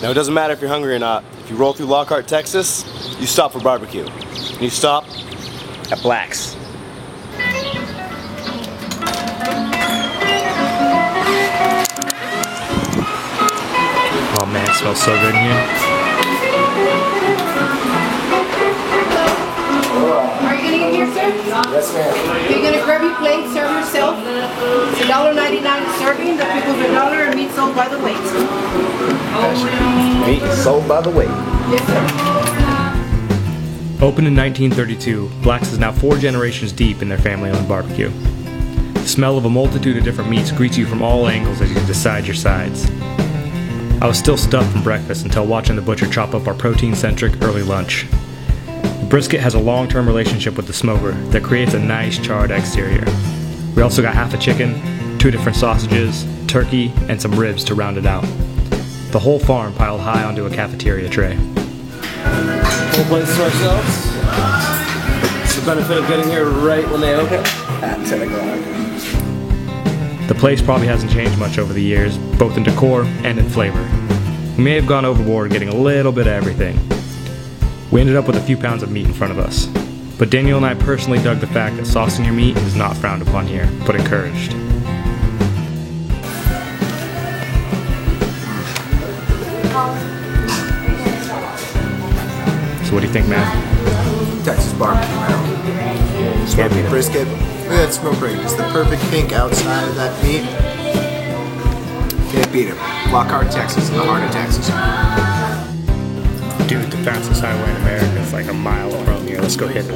Now it doesn't matter if you're hungry or not. If you roll through Lockhart, Texas, you stop for barbecue. And you stop at Black's. Oh man, it smells so good in here. Are you gonna get here, sir? Yes, ma'am. You're gonna grab your plate, serve yourself. It's $1.99 a serving. The pickles are $1 and meat sold by the weight. Meat sold by the weight. Yes, sir. Opened in 1932, Black's is now 4 generations deep in their family-owned barbecue. The smell of a multitude of different meats greets you from all angles as you decide your sides. I was still stuffed from breakfast until watching the butcher chop up our protein-centric early lunch. The brisket has a long-term relationship with the smoker that creates a nice charred exterior. We also got half a chicken, 2 different sausages, turkey, and some ribs to round it out. The whole farm piled high onto a cafeteria tray. Whole place to ourselves. It's the benefit of getting here right when they open at 10 o'clock. The place probably hasn't changed much over the years, both in decor and in flavor. We may have gone overboard getting a little bit of everything. We ended up with a few pounds of meat in front of us. But Daniel and I personally dug the fact that saucing your meat is not frowned upon here, but encouraged. So what do you think, man? Texas barbecue, man. Smoky brisket. Look at that smoke ring. It's the perfect pink outside of that meat. Can't beat it. Lockhart, Texas, in the heart of Texas. Dude, the fastest highway in America is like a mile from here. Let's go hit it.